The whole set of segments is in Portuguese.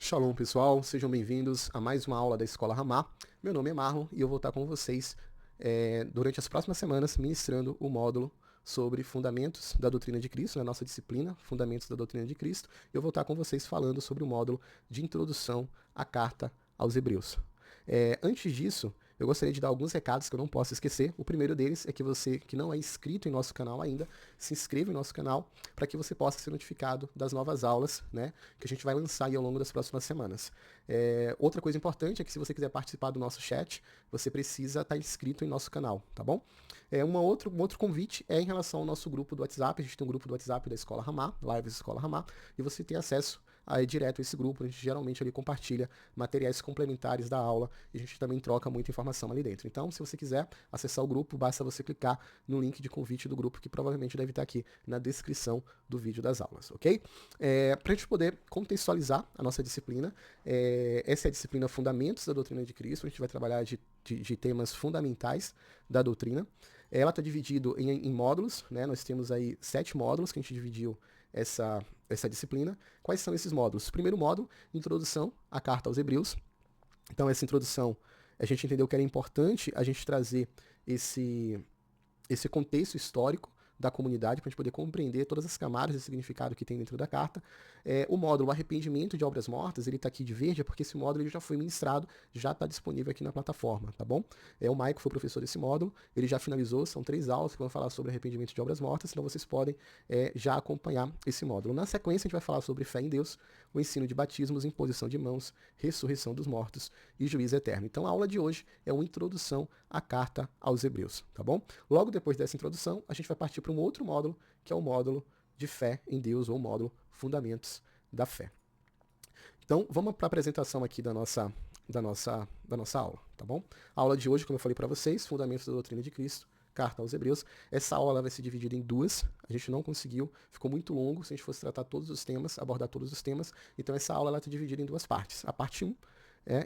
Shalom, pessoal, sejam bem-vindos a mais uma aula da Escola Ramá. Meu nome é Marlon e eu vou estar com vocês durante as próximas semanas ministrando o módulo sobre Fundamentos da Doutrina de Cristo, na nossa disciplina Fundamentos da Doutrina de Cristo. Eu vou estar com vocês falando sobre o módulo de Introdução à Carta aos Hebreus. Antes disso, eu gostaria de dar alguns recados que eu não posso esquecer. O primeiro deles é que você que não é inscrito em nosso canal ainda, se inscreva em nosso canal para que você possa ser notificado das novas aulas, né, que a gente vai lançar aí ao longo das próximas semanas. Outra coisa importante é que se você quiser participar do nosso chat, você precisa estar inscrito em nosso canal, tá bom? Um outro convite é em relação ao nosso grupo do WhatsApp. A gente tem um grupo do WhatsApp da Escola Ramá, Lives Escola Ramá, e você tem acesso aí direto a esse grupo. A gente geralmente ali compartilha materiais complementares da aula e a gente também troca muita informação ali dentro. Então, se você quiser acessar o grupo, basta você clicar no link de convite do grupo, que provavelmente deve estar aqui na descrição do vídeo das aulas, ok? Para a gente poder contextualizar a nossa disciplina, essa é a disciplina Fundamentos da Doutrina de Cristo. A gente vai trabalhar de temas fundamentais da doutrina. Ela está dividida em módulos, né? Nós temos aí 7 módulos que a gente dividiu essa disciplina. Quais são esses módulos? Primeiro módulo, Introdução à Carta aos Hebreus. Então, essa introdução, a gente entendeu que era importante a gente trazer esse contexto histórico da comunidade para a gente poder compreender todas as camadas de significado que tem dentro da carta. O módulo Arrependimento de Obras Mortas, ele está aqui de verde, porque esse módulo ele já foi ministrado, já está disponível aqui na plataforma, tá bom? O Maico foi o professor desse módulo, ele já finalizou, são 3 aulas que vão falar sobre arrependimento de obras mortas, então vocês podem já acompanhar esse módulo. Na sequência, a gente vai falar sobre fé em Deus, o ensino de batismos, imposição de mãos, ressurreição dos mortos e juízo eterno. Então, a aula de hoje é uma introdução à carta aos Hebreus, tá bom? Logo depois dessa introdução, a gente vai partir para um outro módulo, que é o módulo de fé em Deus, ou o módulo Fundamentos da Fé. Então, vamos para a apresentação aqui da nossa aula, tá bom? A aula de hoje, como eu falei para vocês, Fundamentos da Doutrina de Cristo, Carta aos Hebreus. Essa aula vai ser dividida em 2, a gente não conseguiu, ficou muito longo se a gente fosse tratar todos os temas, abordar todos os temas, então essa aula está dividida em 2 partes. A parte 1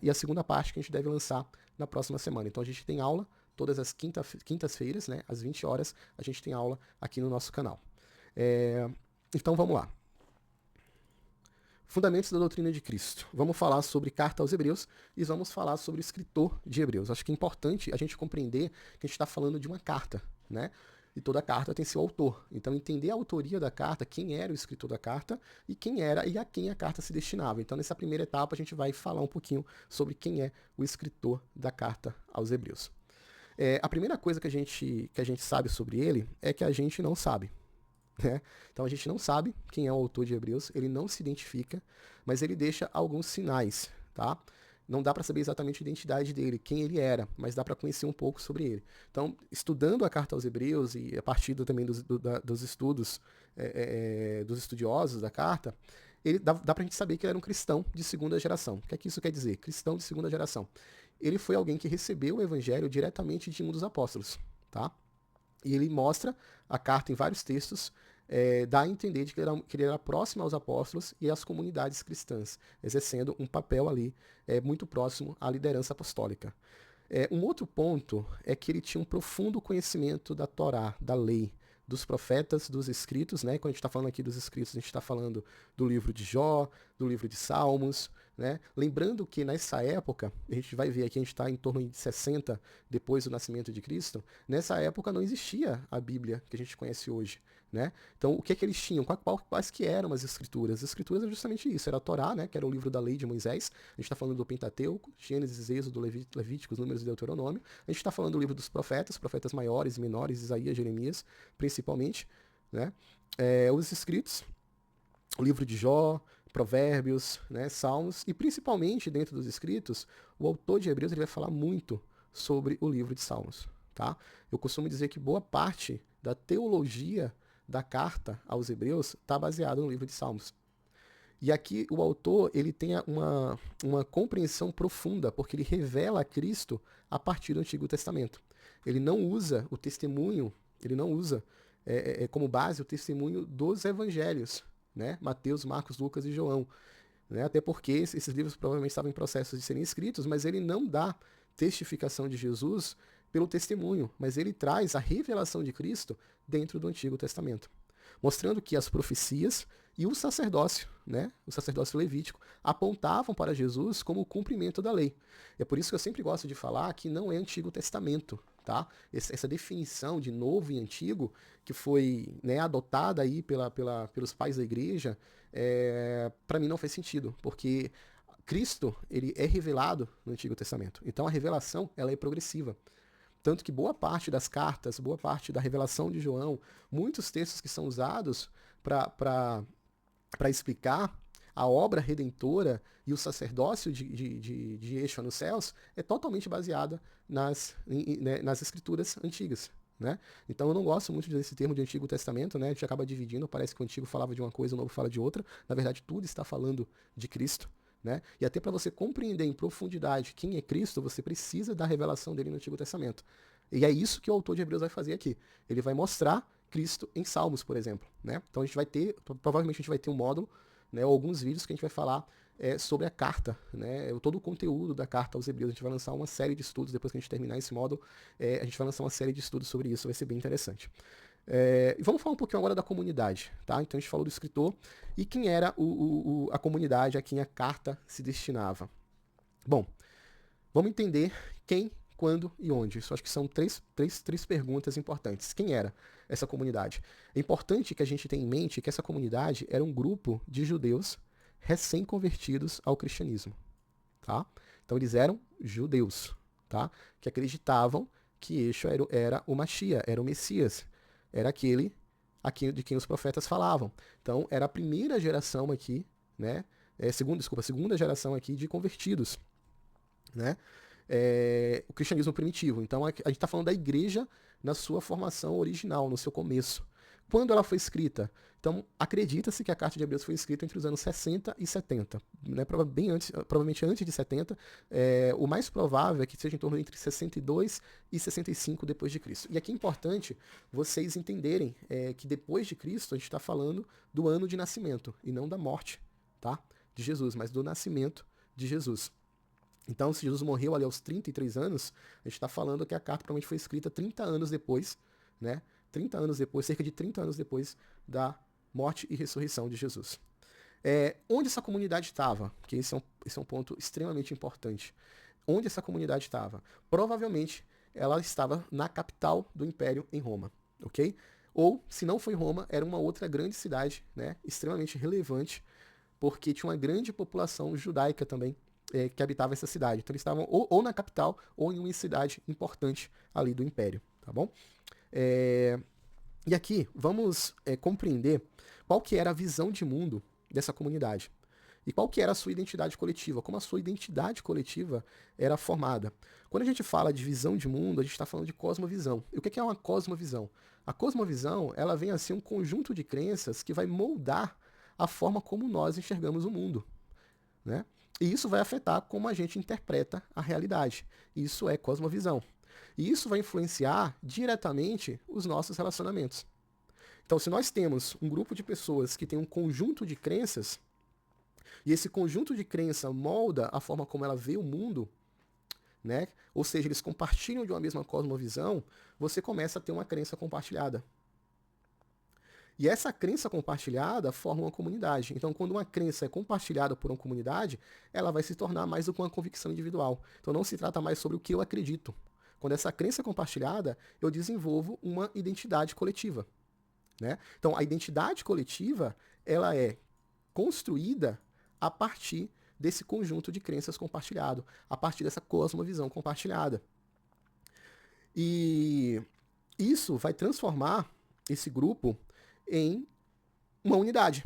e a segunda parte que a gente deve lançar na próxima semana. Então a gente tem aula todas as quintas-feiras, né, às 20 horas, a gente tem aula aqui no nosso canal. Então vamos lá. Fundamentos da Doutrina de Cristo. Vamos falar sobre Carta aos Hebreus e vamos falar sobre o escritor de Hebreus. Acho que é importante a gente compreender que a gente está falando de uma carta, né? E toda carta tem seu autor. Então, entender a autoria da carta, quem era o escritor da carta e quem era e a quem a carta se destinava. Então, nessa primeira etapa, a gente vai falar um pouquinho sobre quem é o escritor da carta aos Hebreus. A primeira coisa que a gente sabe sobre ele é que a gente não sabe. Né? Então a gente não sabe quem é o autor de Hebreus, ele não se identifica, mas ele deixa alguns sinais, tá? Não dá para saber exatamente a identidade dele, quem ele era, mas dá para conhecer um pouco sobre ele. Então, estudando a carta aos Hebreus e a partir também dos estudos dos estudiosos da carta, dá para a gente saber que ele era um cristão de segunda geração. O que é que isso quer dizer? Cristão de segunda geração. Ele foi alguém que recebeu o evangelho diretamente de um dos apóstolos, tá? E ele mostra a carta em vários textos, dá a entender de que ele era próximo aos apóstolos e às comunidades cristãs, exercendo um papel ali muito próximo à liderança apostólica. Um outro ponto é que ele tinha um profundo conhecimento da Torá, da lei, dos profetas, dos escritos, né? Quando a gente está falando aqui dos escritos, a gente está falando do livro de Jó, do livro de Salmos, né? Lembrando que nessa época, a gente vai ver aqui, a gente está em torno de 60 depois do nascimento de Cristo, nessa época não existia a Bíblia que a gente conhece hoje, né? Então, o que é que eles tinham? Quais que eram as escrituras? As escrituras eram justamente isso, era a Torá, né? Que era o livro da lei de Moisés, a gente está falando do Pentateuco, Gênesis, Êxodo, Levíticos, Números e Deuteronômio, a gente está falando do livro dos profetas maiores e menores, Isaías, Jeremias, principalmente, né? Os escritos, o livro de Jó, Provérbios, né, Salmos, e principalmente dentro dos escritos, o autor de Hebreus ele vai falar muito sobre o livro de Salmos. Tá? Eu costumo dizer que boa parte da teologia da carta aos Hebreus está baseada no livro de Salmos. E aqui o autor ele tem uma compreensão profunda, porque ele revela a Cristo a partir do Antigo Testamento. Ele não usa o testemunho, ele não usa como base o testemunho dos evangelhos, né? Mateus, Marcos, Lucas e João. Né? Até porque esses livros provavelmente estavam em processo de serem escritos, mas ele não dá testificação de Jesus pelo testemunho, mas ele traz a revelação de Cristo dentro do Antigo Testamento. mostrando que as profecias e o sacerdócio, né, o sacerdócio levítico, apontavam para Jesus como o cumprimento da lei. É por isso que eu sempre gosto de falar que não é Antigo Testamento, tá? Essa definição de novo e antigo, que foi, né, adotada aí pelos pais da igreja, para mim não faz sentido, porque Cristo, ele é revelado no Antigo Testamento. Então a revelação, ela é progressiva. Tanto que boa parte das cartas, boa parte da revelação de João, muitos textos que são usados para explicar a obra redentora e o sacerdócio de Yeshua nos céus é totalmente baseada nas escrituras antigas. Né? Então eu não gosto muito desse termo de Antigo Testamento, né? A gente acaba dividindo, parece que o Antigo falava de uma coisa, o Novo fala de outra. Na verdade, tudo está falando de Cristo. Né? E até para você compreender em profundidade quem é Cristo, você precisa da revelação dele no Antigo Testamento. E é isso que o autor de Hebreus vai fazer aqui. Ele vai mostrar Cristo em Salmos, por exemplo. Né? Então a gente vai ter, provavelmente a gente vai ter um módulo, né, ou alguns vídeos que a gente vai falar sobre a carta, né, todo o conteúdo da carta aos Hebreus. A gente vai lançar uma série de estudos, depois que a gente terminar esse módulo, a gente vai lançar uma série de estudos sobre isso, vai ser bem interessante. E vamos falar um pouquinho agora da comunidade, tá? Então a gente falou do escritor e quem era a comunidade a quem a carta se destinava. Bom, vamos entender quem, quando e onde. Isso acho que são três perguntas importantes. Quem era essa comunidade? É importante que a gente tenha em mente que essa comunidade era um grupo de judeus recém-convertidos ao cristianismo, tá? Então eles eram judeus, tá? Que acreditavam que Yeshua era o Mashiach, era o Messias, era aquele de quem os profetas falavam. Então era a primeira geração aqui, né? Segunda geração aqui de convertidos, né? O cristianismo primitivo. Então a gente está falando da igreja na sua formação original, no seu começo. Quando ela foi escrita? Então, acredita-se que a Carta de Hebreus foi escrita entre os anos 60 e 70, né? Provavelmente antes de 70. O mais provável é que seja em torno entre 62 e 65 depois de Cristo. E aqui é importante vocês entenderem que depois de Cristo a gente está falando do ano de nascimento, e não da morte, tá? De Jesus, mas do nascimento de Jesus. Então, se Jesus morreu ali aos 33 anos, a gente está falando que a carta provavelmente foi escrita 30 anos depois, né? 30 anos depois, cerca de 30 anos depois da morte e ressurreição de Jesus. Onde essa comunidade estava? Porque esse é um ponto extremamente importante. Onde essa comunidade estava? Provavelmente ela estava na capital do Império, em Roma, ok? Ou, se não foi Roma, era uma outra grande cidade, né? Extremamente relevante, porque tinha uma grande população judaica também, que habitava essa cidade. Então eles estavam ou na capital ou em uma cidade importante ali do Império, tá bom? E aqui vamos compreender qual que era a visão de mundo dessa comunidade e qual que era a sua identidade coletiva, como a sua identidade coletiva era formada. Quando a gente fala de visão de mundo, a gente está falando de cosmovisão. E o que é uma cosmovisão? A cosmovisão, ela vem a ser um conjunto de crenças que vai moldar a forma como nós enxergamos o mundo, né? E isso vai afetar como a gente interpreta a realidade. Isso é cosmovisão. E isso vai influenciar diretamente os nossos relacionamentos. Então, se nós temos um grupo de pessoas que tem um conjunto de crenças, e esse conjunto de crença molda a forma como ela vê o mundo, né? Ou seja, eles compartilham de uma mesma cosmovisão, você começa a ter uma crença compartilhada. E essa crença compartilhada forma uma comunidade. Então, quando uma crença é compartilhada por uma comunidade, ela vai se tornar mais do que uma convicção individual. Então, não se trata mais sobre o que eu acredito. Quando essa crença é compartilhada, eu desenvolvo uma identidade coletiva, né? Então, a identidade coletiva, ela é construída a partir desse conjunto de crenças compartilhado, a partir dessa cosmovisão compartilhada. E isso vai transformar esse grupo em uma unidade,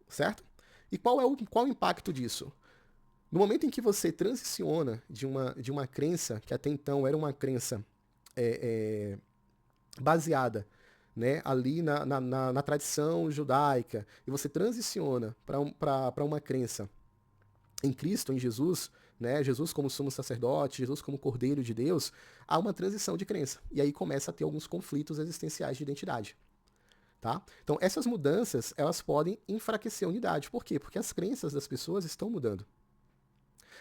certo? E qual o impacto disso? No momento em que você transiciona de uma crença, que até então era uma crença baseada, né, ali na tradição judaica, e você transiciona para uma crença em Cristo, em Jesus, né, Jesus como sumo sacerdote, Jesus como Cordeiro de Deus, há uma transição de crença. E aí começa a ter alguns conflitos existenciais de identidade. Tá? Então, essas mudanças, elas podem enfraquecer a unidade. Por quê? Porque as crenças das pessoas estão mudando.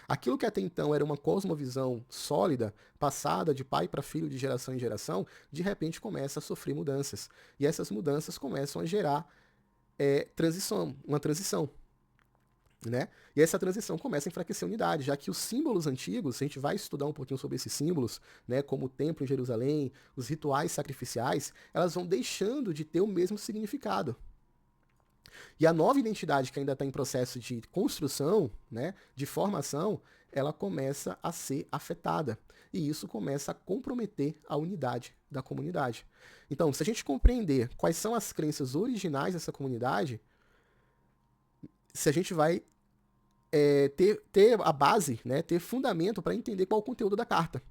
Aquilo que até então era uma cosmovisão sólida, passada de pai para filho, de geração em geração, de repente começa a sofrer mudanças. E essas mudanças começam a gerar uma transição. Né? E essa transição começa a enfraquecer a unidade, já que os símbolos antigos, a gente vai estudar um pouquinho sobre esses símbolos, né, como o templo em Jerusalém, os rituais sacrificiais, elas vão deixando de ter o mesmo significado. E a nova identidade, que ainda está em processo de construção, né, de formação, ela começa a ser afetada. E isso começa a comprometer a unidade da comunidade. Então, se a gente compreender quais são as crenças originais dessa comunidade, se a gente vai ter a base, né, ter fundamento para entender qual é o conteúdo da carta.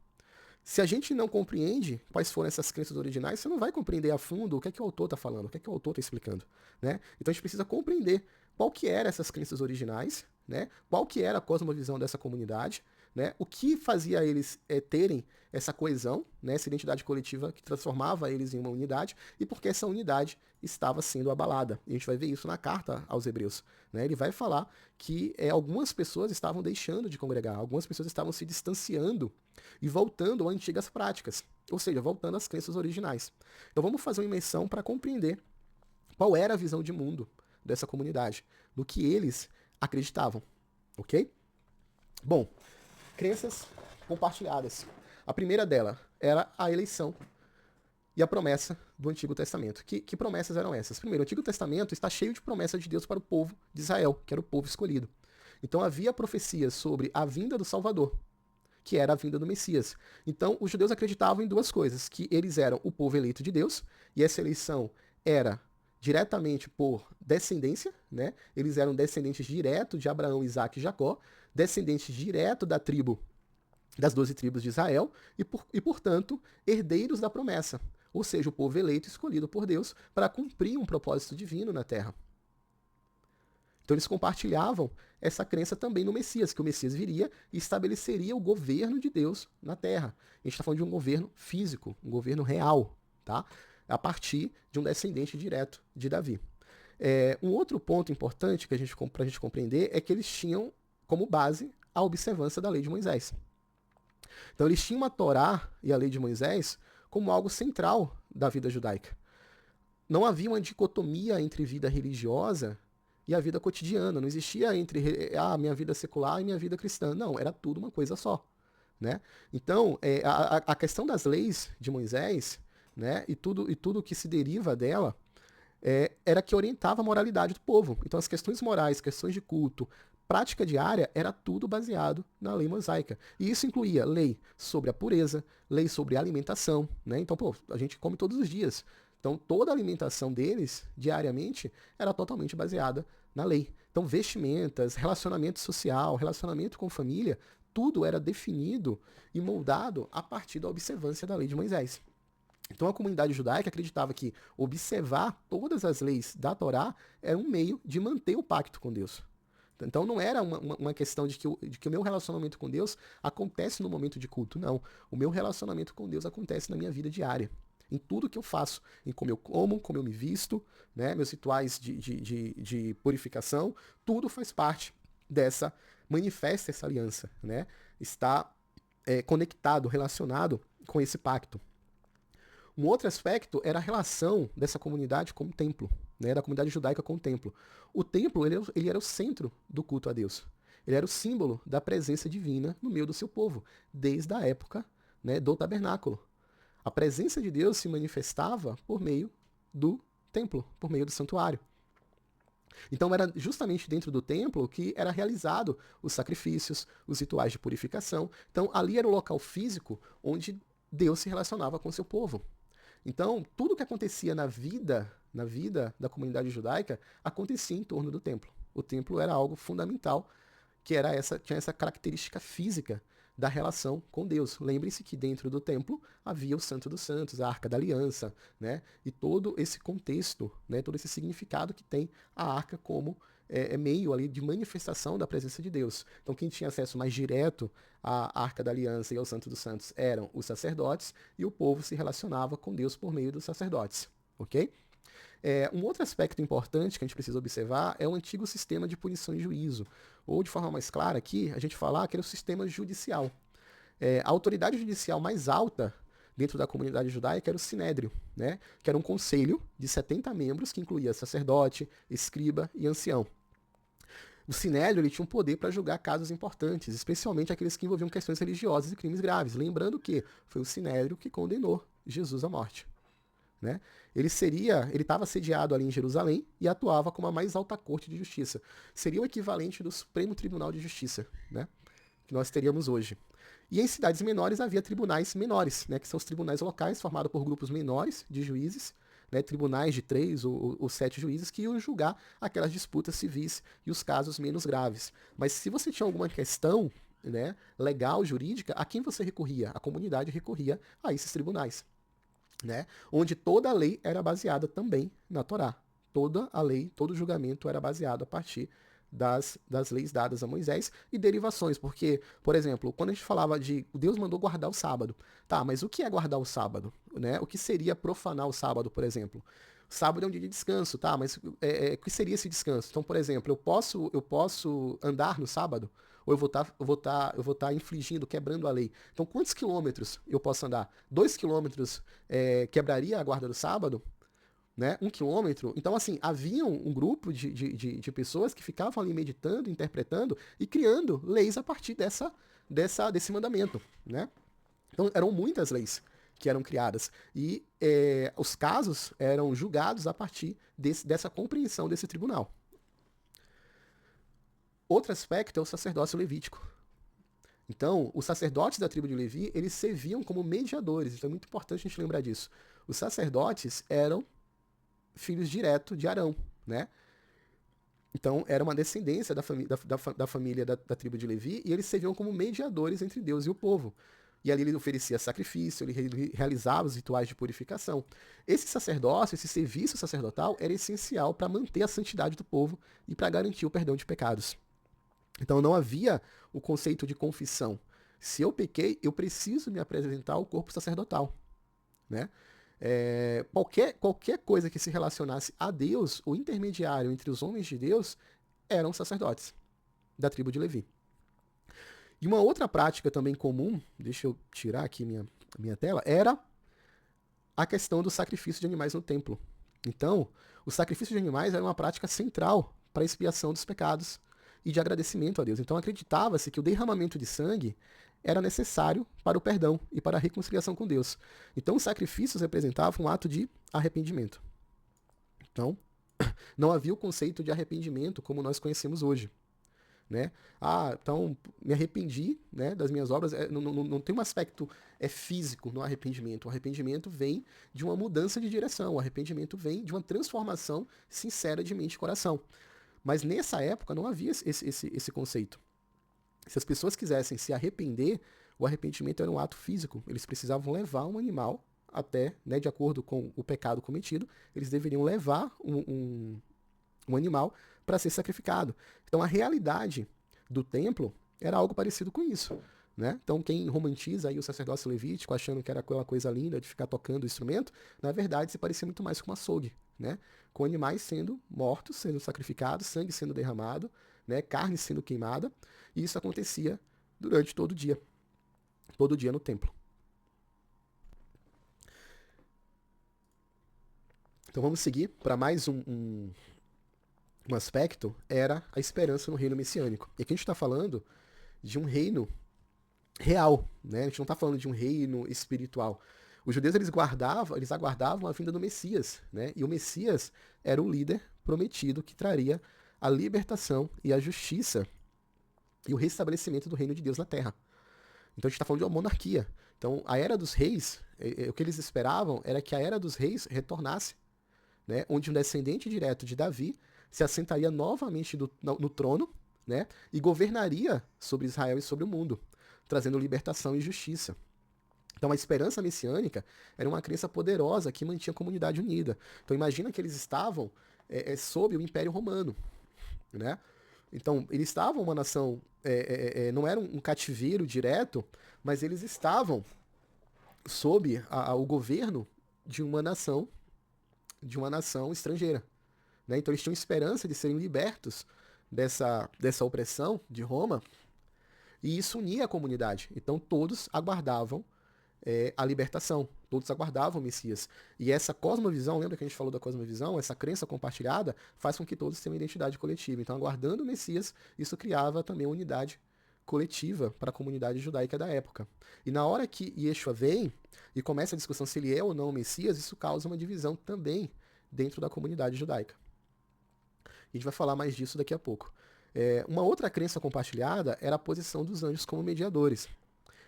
Se a gente não compreende quais foram essas crenças originais, você não vai compreender a fundo o que é que o autor está falando, o que é que o autor está explicando. Né? Então a gente precisa compreender qual que eram essas crenças originais, né? Qual que era a cosmovisão dessa comunidade, né? O que fazia eles terem essa coesão, né? Essa identidade coletiva que transformava eles em uma unidade, e porque essa unidade estava sendo abalada. E a gente vai ver isso na carta aos Hebreus. Né? Ele vai falar que algumas pessoas estavam deixando de congregar, algumas pessoas estavam se distanciando e voltando a antigas práticas, ou seja, voltando às crenças originais. Então vamos fazer uma imersão para compreender qual era a visão de mundo dessa comunidade, no que eles acreditavam, ok? Bom, crenças compartilhadas. A primeira dela era a eleição e a promessa do Antigo Testamento. Que promessas eram essas? Primeiro, o Antigo Testamento está cheio de promessas de Deus para o povo de Israel, que era o povo escolhido. Então havia profecias sobre a vinda do Salvador, que era a vinda do Messias. Então os judeus acreditavam em duas coisas, que eles eram o povo eleito de Deus, e essa eleição era diretamente por descendência, né? Eles eram descendentes direto de Abraão, Isaac e Jacó, descendentes direto das 12 tribos de Israel, e portanto, herdeiros da promessa, ou seja, o povo eleito escolhido por Deus para cumprir um propósito divino na Terra. Então eles compartilhavam essa crença também no Messias, que o Messias viria e estabeleceria o governo de Deus na Terra. A gente está falando de um governo físico, um governo real, tá? A partir de um descendente direto de Davi. Um outro ponto importante para a gente compreender é que eles tinham como base a observância da lei de Moisés. Então eles tinham a Torá e a lei de Moisés como algo central da vida judaica. Não havia uma dicotomia entre vida religiosa e a vida cotidiana. Não existia entre minha vida secular e minha vida cristã. Não, era tudo uma coisa só. Né? Então, a questão das leis de Moisés, né, e tudo que se deriva dela, era que orientava a moralidade do povo. Então, as questões morais, questões de culto, prática diária, era tudo baseado na lei mosaica. E isso incluía lei sobre a pureza, lei sobre a alimentação. Né? Então, a gente come todos os dias. Então, toda a alimentação deles, diariamente, era totalmente baseada na lei. Então, vestimentas, relacionamento social, relacionamento com família, tudo era definido e moldado a partir da observância da lei de Moisés. Então, a comunidade judaica acreditava que observar todas as leis da Torá era um meio de manter o pacto com Deus. Então, não era uma questão de que o meu relacionamento com Deus acontece no momento de culto, não. O meu relacionamento com Deus acontece na minha vida diária. Em tudo que eu faço, em como eu como, como eu me visto, né, meus rituais de purificação, tudo faz parte manifesta essa aliança, né, está conectado, relacionado com esse pacto. Um outro aspecto era a relação dessa comunidade com o templo, né, da comunidade judaica com o templo. O templo ele era o centro do culto a Deus. Ele era o símbolo da presença divina no meio do seu povo, desde a época, né, do tabernáculo. A presença de Deus se manifestava por meio do templo, por meio do santuário. Então era justamente dentro do templo que era realizado os sacrifícios, os rituais de purificação. Então ali era o local físico onde Deus se relacionava com o seu povo. Então tudo que acontecia na vida da comunidade judaica acontecia em torno do templo. O templo era algo fundamental, que tinha essa característica física da relação com Deus. Lembre-se que dentro do templo havia o Santo dos Santos, a Arca da Aliança, né? E todo esse contexto, né? Todo esse significado que tem a Arca como meio ali de manifestação da presença de Deus. Então quem tinha acesso mais direto à Arca da Aliança e ao Santo dos Santos eram os sacerdotes, e o povo se relacionava com Deus por meio dos sacerdotes, ok? Um outro aspecto importante que a gente precisa observar é o antigo sistema de punição e juízo. Ou, de forma mais clara aqui, a gente falar que era o sistema judicial. A autoridade judicial mais alta dentro da comunidade judaica era o Sinédrio, né? Que era um conselho de 70 membros que incluía sacerdote, escriba e ancião. O Sinédrio ele tinha um poder para julgar casos importantes, especialmente aqueles que envolviam questões religiosas e crimes graves. Lembrando que foi o Sinédrio que condenou Jesus à morte. Né? Ele estava sediado ali em Jerusalém e atuava como a mais alta corte de justiça. Seria o equivalente do Supremo Tribunal de Justiça, né? Que nós teríamos hoje. E em cidades menores havia tribunais menores, né? Que são os tribunais locais formados por grupos menores de juízes, né? Tribunais de 3 ou 7 juízes que iam julgar aquelas disputas civis e os casos menos graves. Mas se você tinha alguma questão, né, legal, jurídica, a quem você recorria? A comunidade recorria a esses tribunais. Né? Onde toda a lei era baseada também na Torá. Toda a lei, todo o julgamento era baseado a partir das leis dadas a Moisés e derivações, porque, por exemplo, quando a gente falava de Deus mandou guardar o sábado, tá, mas o que é guardar o sábado? Né? O que seria profanar o sábado, por exemplo? O sábado é um dia de descanso, tá, mas o que seria esse descanso? Então, por exemplo, eu posso andar no sábado? Ou eu vou estar infligindo, quebrando a lei. Então, quantos quilômetros eu posso andar? 2 quilômetros quebraria a guarda do sábado? Né? 1 quilômetro? Então, assim, havia um grupo de pessoas que ficavam ali meditando, interpretando e criando leis a partir desse mandamento, né? Então, eram muitas leis que eram criadas. E os casos eram julgados a partir dessa compreensão desse tribunal. Outro aspecto é o sacerdócio levítico. Então, os sacerdotes da tribo de Levi, eles serviam como mediadores. Então é muito importante a gente lembrar disso. Os sacerdotes eram filhos diretos de Arão, né? Então, era uma descendência da família da tribo de Levi e eles serviam como mediadores entre Deus e o povo. E ali ele oferecia sacrifício, ele realizava os rituais de purificação. Esse sacerdócio, esse serviço sacerdotal era essencial para manter a santidade do povo e para garantir o perdão de pecados. Então não havia o conceito de confissão. Se eu pequei, eu preciso me apresentar ao corpo sacerdotal. Né? Qualquer coisa que se relacionasse a Deus, o intermediário entre os homens de Deus, eram sacerdotes da tribo de Levi. E uma outra prática também comum, deixa eu tirar aqui minha tela, era a questão do sacrifício de animais no templo. Então, o sacrifício de animais era uma prática central para a expiação dos pecados e de agradecimento a Deus. Então acreditava-se que o derramamento de sangue era necessário para o perdão e para a reconciliação com Deus. Então os sacrifícios representavam um ato de arrependimento. Então, não havia o conceito de arrependimento como nós conhecemos hoje. Né? Então me arrependi, né, das minhas obras. Não tem um aspecto físico no arrependimento. O arrependimento vem de uma mudança de direção. O arrependimento vem de uma transformação sincera de mente e coração. Mas nessa época não havia esse conceito. Se as pessoas quisessem se arrepender, o arrependimento era um ato físico. Eles precisavam levar um animal até, né, de acordo com o pecado cometido, eles deveriam levar um animal para ser sacrificado. Então a realidade do templo era algo parecido com isso. Né? Então quem romantiza aí o sacerdócio levítico achando que era aquela coisa linda de ficar tocando o instrumento, na verdade se parecia muito mais com um açougue, né? Com animais sendo mortos, sendo sacrificados, sangue sendo derramado, né? Carne sendo queimada, e isso acontecia durante todo o dia no templo. Então vamos seguir para mais um aspecto, era a esperança no reino messiânico. E aqui a gente está falando de um reino real, né? A gente não está falando de um reino espiritual. Os judeus eles aguardavam a vinda do Messias, né? E o Messias era o líder prometido que traria a libertação e a justiça e o restabelecimento do reino de Deus na terra. Então a gente está falando de uma monarquia. Então a era dos reis, o que eles esperavam era que a era dos reis retornasse, né? Onde um descendente direto de Davi se assentaria novamente no trono, né? E governaria sobre Israel e sobre o mundo, trazendo libertação e justiça. Então a esperança messiânica era uma crença poderosa que mantinha a comunidade unida. Então imagina que eles estavam sob o Império Romano, né? Então eles estavam uma nação, não era um cativeiro direto, mas eles estavam sob o governo de uma nação, de uma nação estrangeira, né? Então eles tinham esperança de serem libertos dessa opressão de Roma, e isso unia a comunidade. Então todos aguardavam a libertação, todos aguardavam o Messias. E essa cosmovisão, lembra que a gente falou da cosmovisão? Essa crença compartilhada faz com que todos tenham uma identidade coletiva. Então, aguardando o Messias, isso criava também uma unidade coletiva para a comunidade judaica da época. E na hora que Yeshua vem e começa a discussão se ele é ou não o Messias, isso causa uma divisão também dentro da comunidade judaica. A gente vai falar mais disso daqui a pouco. Uma outra crença compartilhada era a posição dos anjos como mediadores.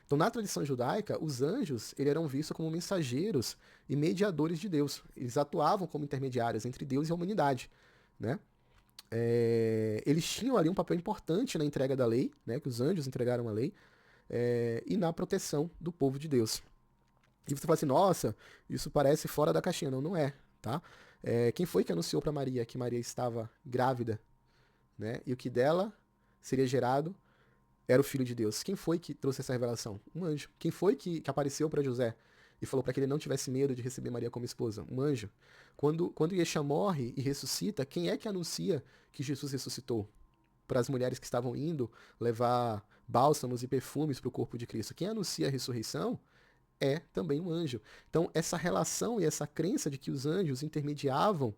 Então, na tradição judaica, os anjos eram vistos como mensageiros e mediadores de Deus. Eles atuavam como intermediários entre Deus e a humanidade, né? Eles tinham ali um papel importante na entrega da lei, né? Que os anjos entregaram a lei, e na proteção do povo de Deus. E você fala assim, nossa, isso parece fora da caixinha. Não, não é, tá? Quem foi que anunciou para Maria que Maria estava grávida, né? E o que dela seria gerado era o Filho de Deus. Quem foi que trouxe essa revelação? Um anjo. Quem foi que apareceu para José e falou para que ele não tivesse medo de receber Maria como esposa? Um anjo. Quando Yeshua morre e ressuscita, quem é que anuncia que Jesus ressuscitou? Para as mulheres que estavam indo levar bálsamos e perfumes para o corpo de Cristo. Quem anuncia a ressurreição é também um anjo. Então, essa relação e essa crença de que os anjos intermediavam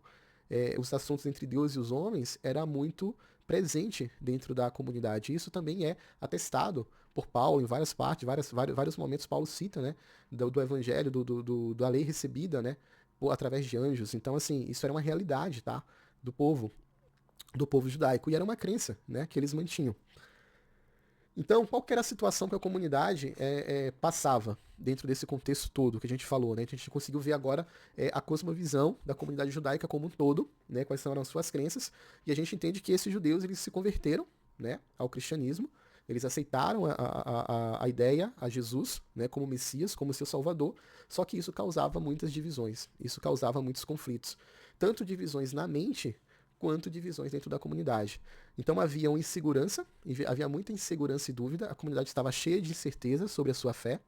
os assuntos entre Deus e os homens era muito presente dentro da comunidade. Isso também é atestado por Paulo em várias partes, vários momentos Paulo cita, né, do evangelho, da lei recebida, né, através de anjos. Então, assim, isso era uma realidade, tá, do povo judaico, e era uma crença, né, que eles mantinham. Então, qual que era a situação que a comunidade passava dentro desse contexto todo que a gente falou, né? A gente conseguiu ver agora a cosmovisão da comunidade judaica como um todo, né? Quais eram as suas crenças, e a gente entende que esses judeus eles se converteram, né, ao cristianismo, eles aceitaram a ideia, a Jesus, né, como Messias, como seu Salvador, só que isso causava muitas divisões, isso causava muitos conflitos, tanto divisões na mente, quanto divisões dentro da comunidade. Então havia uma insegurança, havia muita insegurança e dúvida, a comunidade estava cheia de incerteza sobre a sua fé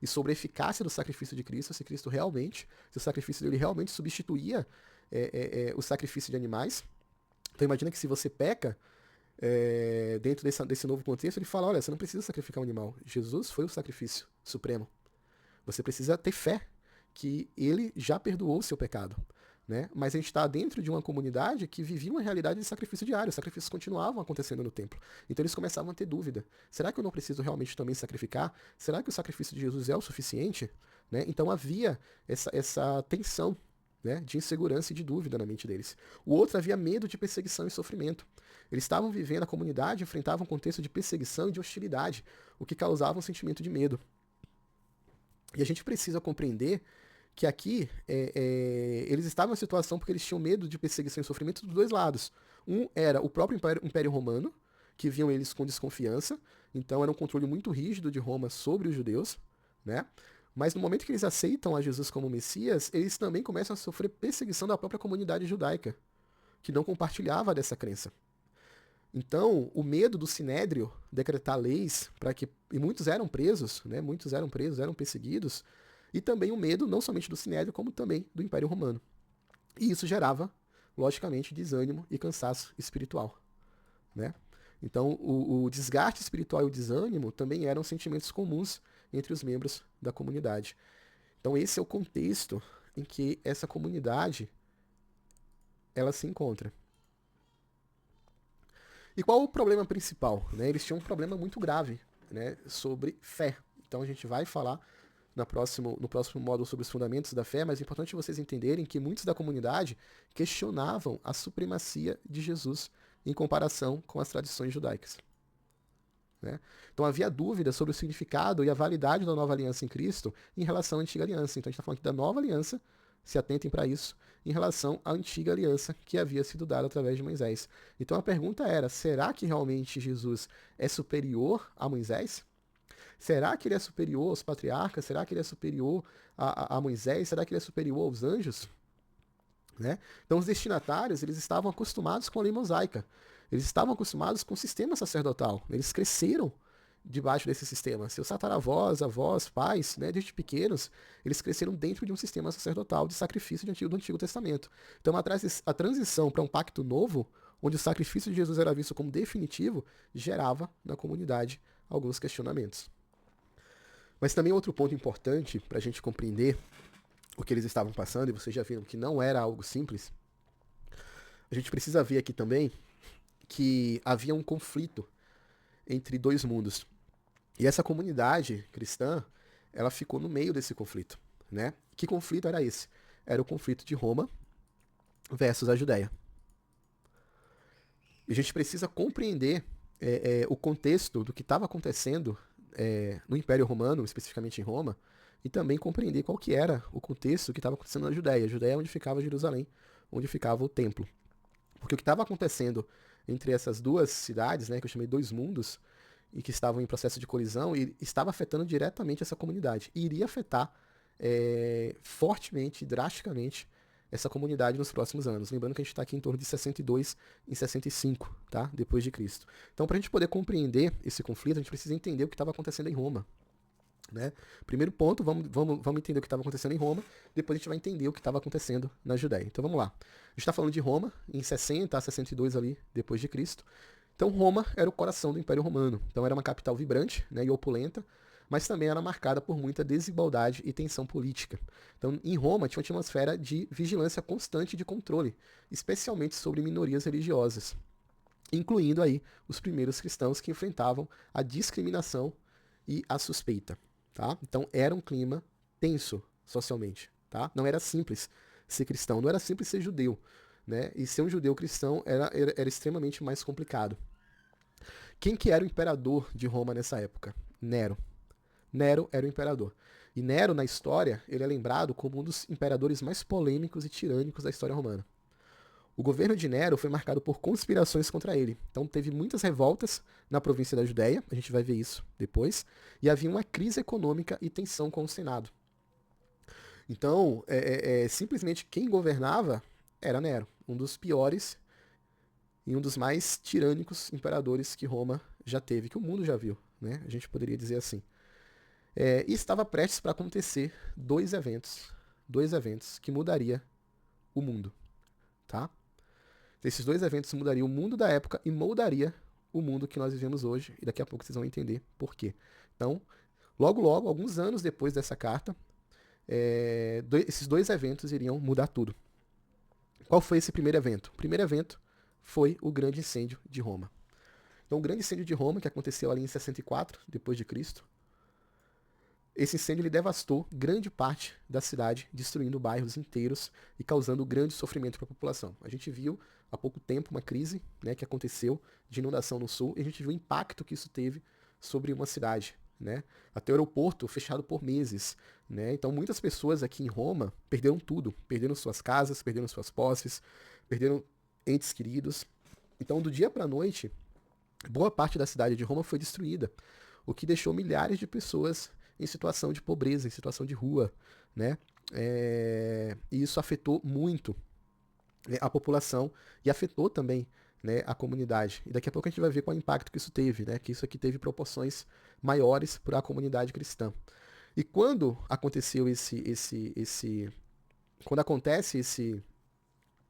e sobre a eficácia do sacrifício de Cristo, se o sacrifício dele realmente substituía o sacrifício de animais. Então imagina que se você peca, dentro desse novo contexto, ele fala, olha, você não precisa sacrificar um animal, Jesus foi o sacrifício supremo. Você precisa ter fé que ele já perdoou o seu pecado. Né? Mas a gente está dentro de uma comunidade que vivia uma realidade de sacrifício diário, os sacrifícios continuavam acontecendo no templo. Então eles começavam a ter dúvida. Será que eu não preciso realmente também sacrificar? Será que o sacrifício de Jesus é o suficiente? Né? Então havia essa tensão, né, de insegurança e de dúvida na mente deles. O outro havia medo de perseguição e sofrimento. Eles estavam vivendo, a comunidade enfrentava um contexto de perseguição e de hostilidade, o que causava um sentimento de medo. E a gente precisa compreender que aqui eles estavam em situação porque eles tinham medo de perseguição e sofrimento dos dois lados. Um era o próprio Império Romano, que viam eles com desconfiança, então era um controle muito rígido de Roma sobre os judeus, né? Mas no momento que eles aceitam a Jesus como Messias, eles também começam a sofrer perseguição da própria comunidade judaica, que não compartilhava dessa crença. Então, o medo do Sinédrio decretar leis para que... E muitos eram presos, né? Muitos eram presos, eram perseguidos, e também o medo, não somente do Sinédrio, como também do Império Romano. E isso gerava, logicamente, desânimo e cansaço espiritual, né? Então, o desgaste espiritual e o desânimo também eram sentimentos comuns entre os membros da comunidade. Então, esse é o contexto em que essa comunidade ela se encontra. E qual o problema principal? Né? Eles tinham um problema muito grave, né, sobre fé. Então, a gente vai falar no próximo módulo sobre os fundamentos da fé, mas é importante vocês entenderem que muitos da comunidade questionavam a supremacia de Jesus em comparação com as tradições judaicas. Né? Então havia dúvida sobre o significado e a validade da nova aliança em Cristo em relação à antiga aliança. Então a gente está falando aqui da nova aliança, se atentem para isso, em relação à antiga aliança que havia sido dada através de Moisés. Então a pergunta era, será que realmente Jesus é superior a Moisés? Será que ele é superior aos patriarcas? Será que ele é superior a Moisés? Será que ele é superior aos anjos? Né? Então os destinatários eles estavam acostumados com a lei mosaica. Eles estavam acostumados com o sistema sacerdotal. Eles cresceram debaixo desse sistema. Seus tataravós, avós, pais, né, desde pequenos, eles cresceram dentro de um sistema sacerdotal de sacrifício do Antigo Testamento. Então, a transição para um pacto novo, onde o sacrifício de Jesus era visto como definitivo, gerava na comunidade alguns questionamentos. Mas também outro ponto importante para a gente compreender o que eles estavam passando, e vocês já viram que não era algo simples, a gente precisa ver aqui também que havia um conflito entre dois mundos. E essa comunidade cristã, ela ficou no meio desse conflito, né? Que conflito era esse? Era o conflito de Roma versus a Judéia. E a gente precisa compreender o contexto do que estava acontecendo no Império Romano, especificamente em Roma, e também compreender qual que era o contexto que estava acontecendo na Judéia. A Judéia é onde ficava Jerusalém, onde ficava o templo. Porque o que estava acontecendo entre essas duas cidades, né, que eu chamei dois mundos, e que estavam em processo de colisão, e estava afetando diretamente essa comunidade. E iria afetar fortemente, drasticamente, essa comunidade nos próximos anos. Lembrando que a gente está aqui em torno de 62 em 65, tá? Depois de Cristo. Então, para a gente poder compreender esse conflito, a gente precisa entender o que estava acontecendo em Roma. Né? Primeiro ponto, vamos entender o que estava acontecendo em Roma, depois a gente vai entender o que estava acontecendo na Judéia. Então vamos lá. A gente está falando de Roma, em 60 a 62 ali, depois de Cristo. Então Roma era o coração do Império Romano. Então era uma capital vibrante, né, e opulenta, mas também era marcada por muita desigualdade e tensão política. Então em Roma tinha uma atmosfera de vigilância constante e de controle, especialmente sobre minorias religiosas, incluindo aí os primeiros cristãos que enfrentavam a discriminação e a suspeita. Tá? Então era um clima tenso socialmente. Tá? Não era simples ser cristão, não era simples ser judeu. Né? E ser um judeu cristão era extremamente mais complicado. Quem que era o imperador de Roma nessa época? Nero. Nero era o imperador. E Nero, na história, ele é lembrado como um dos imperadores mais polêmicos e tirânicos da história romana. O governo de Nero foi marcado por conspirações contra ele. Então teve muitas revoltas na província da Judéia, a gente vai ver isso depois, e havia uma crise econômica e tensão com o Senado. Então, simplesmente quem governava era Nero, um dos piores e um dos mais tirânicos imperadores que Roma já teve, que o mundo já viu, né? A gente poderia dizer assim. E estava prestes para acontecer dois eventos que mudaria o mundo, tá? Esses dois eventos mudariam o mundo da época e moldaria o mundo que nós vivemos hoje. E daqui a pouco vocês vão entender por quê. Então, logo, alguns anos depois dessa carta, esses dois eventos iriam mudar tudo. Qual foi esse primeiro evento? O primeiro evento foi o grande incêndio de Roma. Então, o grande incêndio de Roma, que aconteceu ali em 64, depois de Cristo, esse incêndio ele devastou grande parte da cidade, destruindo bairros inteiros e causando grande sofrimento para a população. A gente viu há pouco tempo uma crise, né, que aconteceu de inundação no sul, e a gente viu o impacto que isso teve sobre uma cidade. Né? Até o aeroporto fechado por meses. Né? Então muitas pessoas aqui em Roma perderam tudo. Perderam suas casas, perderam suas posses, perderam entes queridos. Então do dia para a noite, boa parte da cidade de Roma foi destruída, o que deixou milhares de pessoas em situação de pobreza, em situação de rua, né? E isso afetou muito a população e afetou também, né, a comunidade. E daqui a pouco a gente vai ver qual é o impacto que isso teve, né? Que isso aqui teve proporções maiores para a comunidade cristã. E quando aconteceu quando acontece esse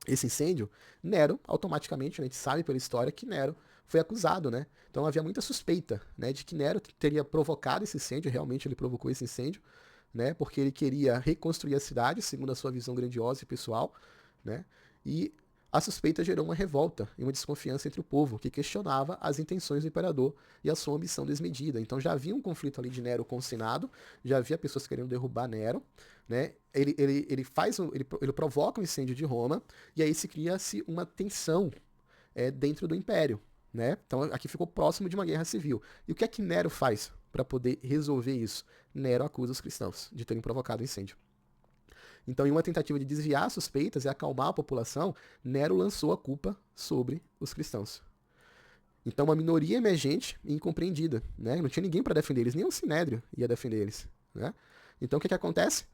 incêndio, Nero, automaticamente, a gente sabe pela história que Nero foi acusado, né? Então havia muita suspeita, né, de que Nero teria provocado esse incêndio, realmente ele provocou esse incêndio, né, porque ele queria reconstruir a cidade, segundo a sua visão grandiosa e pessoal, né, e a suspeita gerou uma revolta e uma desconfiança entre o povo, que questionava as intenções do imperador e a sua ambição desmedida. Então já havia um conflito ali de Nero com o Senado, já havia pessoas querendo derrubar Nero, né? Ele provoca um incêndio de Roma, e aí se cria-se uma tensão dentro do império. Né? Então aqui ficou próximo de uma guerra civil. E o que é que Nero faz para poder resolver isso? Nero acusa os cristãos de terem provocado o incêndio. Então, em uma tentativa de desviar suspeitas e acalmar a população, Nero lançou a culpa sobre os cristãos. Então, uma minoria emergente e incompreendida. Né? Não tinha ninguém para defender eles, nem o Sinédrio ia defender eles. Né? Então, o que acontece?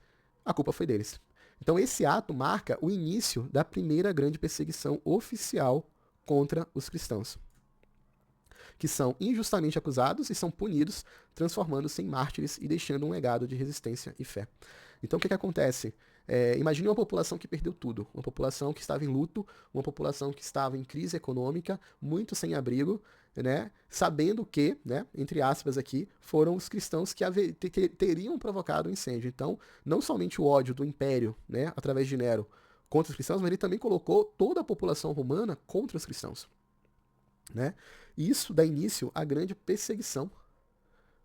A culpa foi deles. Então, esse ato marca o início da primeira grande perseguição oficial contra os cristãos. que são injustamente acusados e são punidos, transformando-se em mártires e deixando um legado de resistência e fé. Então, o que acontece? Imagine uma população que perdeu tudo, uma população que estava em luto, uma população que estava em crise econômica, muito sem abrigo, né, sabendo que, né, entre aspas aqui, foram os cristãos que teriam provocado o incêndio. Então, não somente o ódio do império, né, através de Nero, contra os cristãos, mas ele também colocou toda a população romana contra os cristãos. Né? E isso dá início à grande perseguição,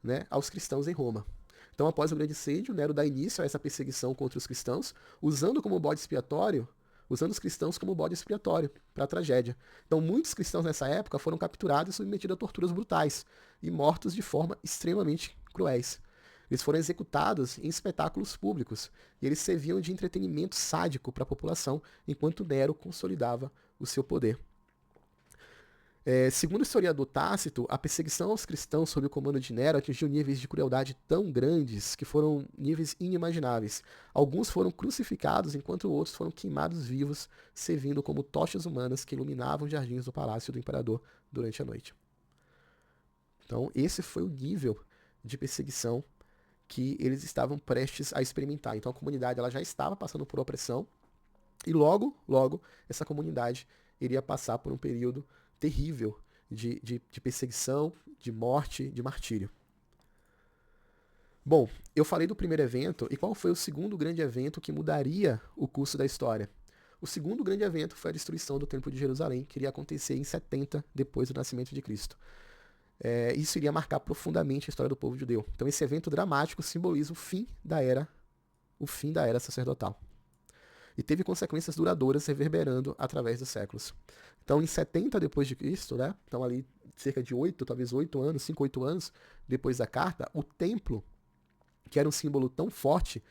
né, aos cristãos em Roma. Então, após o grande incêndio, Nero dá início a essa perseguição contra os cristãos, usando os cristãos como bode expiatório para a tragédia. Então, muitos cristãos nessa época foram capturados e submetidos a torturas brutais e mortos de forma extremamente cruéis. Eles foram executados em espetáculos públicos e eles serviam de entretenimento sádico para a população, enquanto Nero consolidava o seu poder. Segundo o historiador Tácito, a perseguição aos cristãos sob o comando de Nero atingiu níveis de crueldade tão grandes que foram níveis inimagináveis. Alguns foram crucificados, enquanto outros foram queimados vivos, servindo como tochas humanas que iluminavam os jardins do palácio do imperador durante a noite. Então, esse foi o nível de perseguição que eles estavam prestes a experimentar. Então, a comunidade ela já estava passando por opressão e logo, essa comunidade iria passar por um período terrível de perseguição, de morte, de martírio. Bom, eu falei do primeiro evento, e qual foi o segundo grande evento que mudaria o curso da história? O segundo grande evento foi a destruição do Templo de Jerusalém, que iria acontecer em 70 depois do nascimento de Cristo. Isso iria marcar profundamente a história do povo judeu. Então esse evento dramático simboliza o fim da era sacerdotal. E teve consequências duradouras reverberando através dos séculos. Então, em 70 depois de Cristo, né? Então ali cerca de 5, 8 anos depois da carta, o templo, que era um símbolo tão forte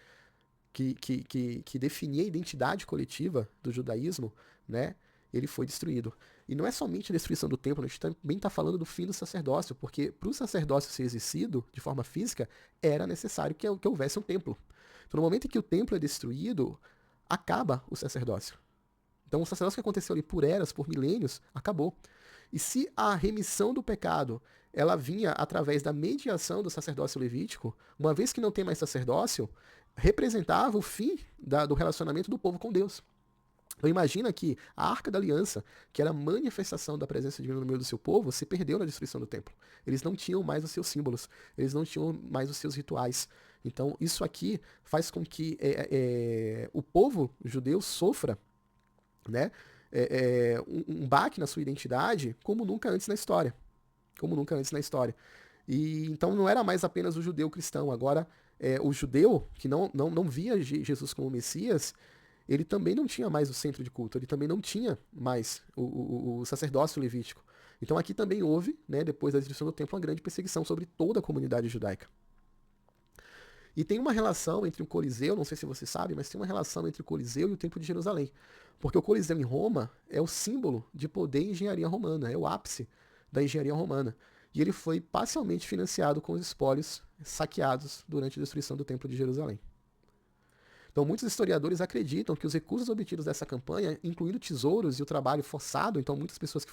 que definia a identidade coletiva do judaísmo, né? Ele foi destruído. E não é somente a destruição do templo, a gente também está falando do fim do sacerdócio, porque para o sacerdócio ser exercido de forma física, era necessário que houvesse um templo. Então, no momento em que o templo é destruído, acaba o sacerdócio. Então, o sacerdócio que aconteceu ali por eras, por milênios, acabou. E se a remissão do pecado ela vinha através da mediação do sacerdócio levítico, uma vez que não tem mais sacerdócio, representava o fim do relacionamento do povo com Deus. Então imagina que a Arca da Aliança, que era a manifestação da presença divina no meio do seu povo, se perdeu na destruição do templo. Eles não tinham mais os seus símbolos, eles não tinham mais os seus rituais. Então isso aqui faz com que o povo judeu sofra, né, um baque na sua identidade como nunca antes na história. E então não era mais apenas o judeu cristão, agora o judeu que não via Jesus como Messias, ele também não tinha mais o centro de culto, ele também não tinha mais o sacerdócio levítico. Então aqui também houve, né, depois da destruição do templo, uma grande perseguição sobre toda a comunidade judaica. E tem uma relação entre o Coliseu, não sei se você sabe, mas tem uma relação entre o Coliseu e o Templo de Jerusalém. Porque o Coliseu em Roma é o símbolo de poder e engenharia romana, é o ápice da engenharia romana. E ele foi parcialmente financiado com os espólios saqueados durante a destruição do Templo de Jerusalém. Então, muitos historiadores acreditam que os recursos obtidos dessa campanha, incluindo tesouros e o trabalho forçado, então muitas pessoas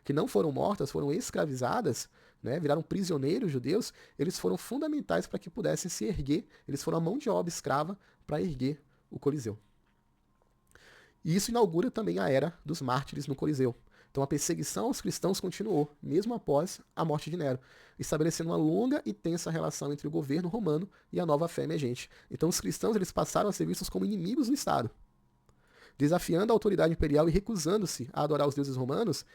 que não foram mortas, foram escravizadas, né, viraram prisioneiros judeus, eles foram fundamentais para que pudessem se erguer, eles foram a mão de obra escrava para erguer o Coliseu. E isso inaugura também a era dos mártires no Coliseu. Então a perseguição aos cristãos continuou, mesmo após a morte de Nero, estabelecendo uma longa e tensa relação entre o governo romano e a nova fé emergente. Então os cristãos eles passaram a ser vistos como inimigos do Estado. Desafiando a autoridade imperial e recusando-se a adorar os deuses romanos,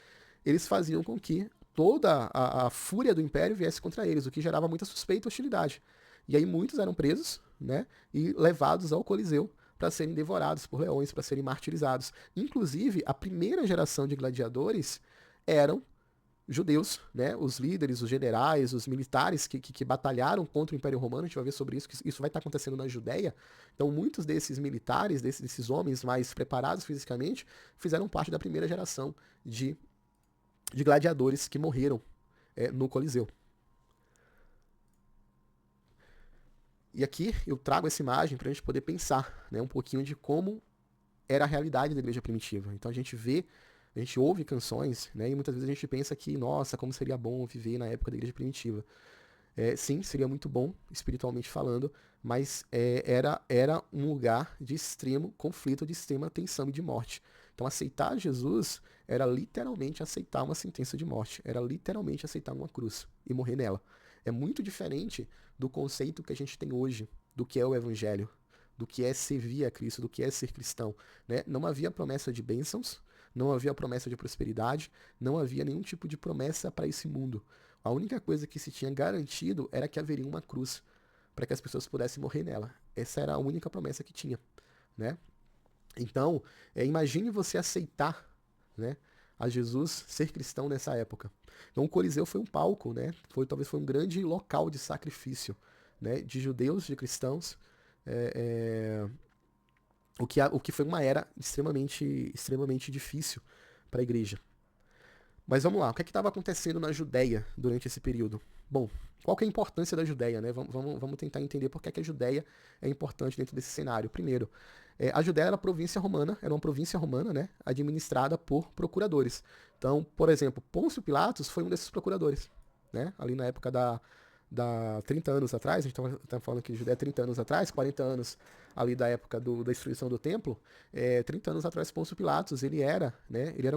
eles faziam com que toda a fúria do império viesse contra eles, o que gerava muita suspeita e hostilidade. E aí muitos eram presos, né, e levados ao Coliseu para serem devorados por leões, para serem martirizados. Inclusive, a primeira geração de gladiadores eram judeus, né? Os líderes, os generais, os militares que batalharam contra o Império Romano. A gente vai ver sobre isso, que isso vai estar acontecendo na Judéia. Então, muitos desses militares, desses homens mais preparados fisicamente, fizeram parte da primeira geração de gladiadores que morreram no Coliseu. E aqui eu trago essa imagem para a gente poder pensar, né, um pouquinho de como era a realidade da igreja primitiva. Então a gente vê A gente ouve canções, né, e muitas vezes a gente pensa que, nossa, como seria bom viver na época da igreja primitiva. Sim, seria muito bom, espiritualmente falando, mas era um lugar de extremo conflito, de extrema tensão e de morte. Então, aceitar Jesus era literalmente aceitar uma sentença de morte, era literalmente aceitar uma cruz e morrer nela. É muito diferente do conceito que a gente tem hoje do que é o evangelho, do que é servir a Cristo, do que é ser cristão, né? Não havia promessa de bênçãos, não havia promessa de prosperidade, não havia nenhum tipo de promessa para esse mundo. A única coisa que se tinha garantido era que haveria uma cruz para que as pessoas pudessem morrer nela. Essa era a única promessa que tinha, né? Então, imagine você aceitar, né, a Jesus, ser cristão nessa época. Então, o Coliseu foi um palco, né? Talvez foi um grande local de sacrifício, né, de judeus, de cristãos, é, é, o que foi uma era extremamente difícil para a igreja. Mas vamos lá, o que estava acontecendo na Judéia durante esse período? Bom, qual que é a importância da Judéia, né? Vamos tentar entender por que a Judéia é importante dentro desse cenário. Primeiro, a Judéia era uma província romana, né? Administrada por procuradores. Então, por exemplo, Pôncio Pilatos foi um desses procuradores, né? Ali na época da 30 anos atrás, a gente estava falando que Judéia 30 anos atrás, 40 anos ali da época da destruição do templo, 30 anos atrás, Pôncio Pilatos, ele era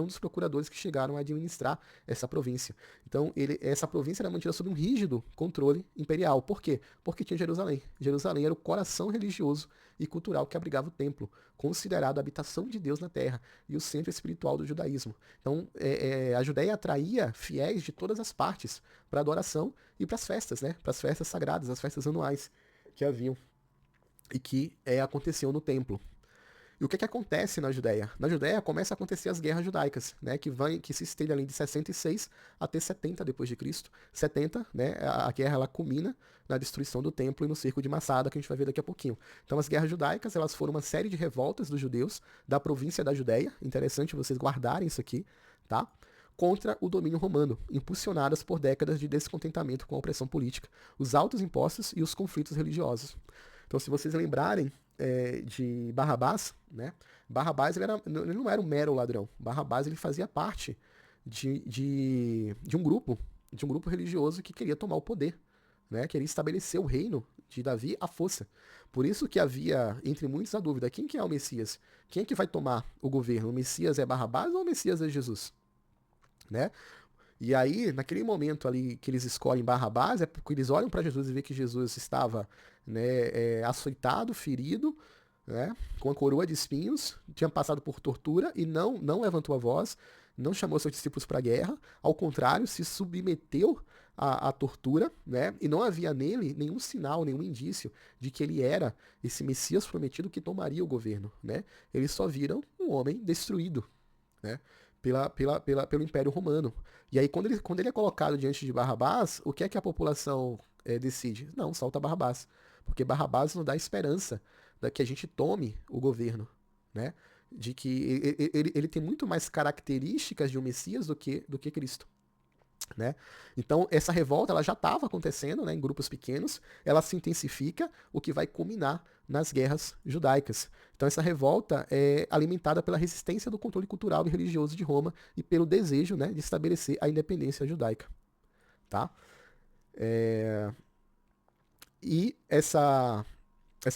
um dos procuradores que chegaram a administrar essa província. Então, essa província era mantida sob um rígido controle imperial. Por quê? Porque tinha Jerusalém. Jerusalém era o coração religioso e cultural que abrigava o templo, considerado a habitação de Deus na terra e o centro espiritual do judaísmo. Então, a Judéia atraía fiéis de todas as partes para adoração e para as festas, né? Para as festas sagradas, as festas anuais que haviam e que aconteciam no templo. E o que acontece na Judéia? Na Judéia começa a acontecer as guerras judaicas, né, que se estende ali de 66 até 70 depois de Cristo. 70, né, a guerra ela culmina na destruição do templo e no cerco de Massada, que a gente vai ver daqui a pouquinho. Então as guerras judaicas, elas foram uma série de revoltas dos judeus da província da Judéia, interessante vocês guardarem isso aqui, tá? Contra o domínio romano, impulsionadas por décadas de descontentamento com a opressão política, os altos impostos e os conflitos religiosos. Então, se vocês lembrarem de Barrabás, né? Barrabás ele não era um mero ladrão. Barrabás ele fazia parte de um grupo religioso que queria tomar o poder, né? Queria estabelecer o reino de Davi à força. Por isso que havia, entre muitos, a dúvida: quem que é o Messias? Quem é que vai tomar o governo? O Messias é Barrabás ou o Messias é Jesus? Né? E aí, naquele momento ali que eles escolhem Barrabás, é porque eles olham para Jesus e vê que Jesus estava, né, açoitado, ferido, né, com a coroa de espinhos, tinha passado por tortura e não levantou a voz, não chamou seus discípulos para a guerra, ao contrário, se submeteu à tortura, né, e não havia nele nenhum sinal, nenhum indício de que ele era esse Messias prometido que tomaria o governo. Né? Eles só viram um homem destruído, né, pelo Império Romano. E aí, quando ele é colocado diante de Barrabás, o que é que a população decide? Não, solta Barrabás. Porque Barrabás não dá esperança de que a gente tome o governo. Né? De que ele tem muito mais características de um Messias do que Cristo. Né? Então, essa revolta ela já estava acontecendo, né, em grupos pequenos, ela se intensifica, o que vai culminar nas guerras judaicas. Então, essa revolta é alimentada pela resistência do controle cultural e religioso de Roma e pelo desejo, né, de estabelecer a independência judaica. Tá? E essa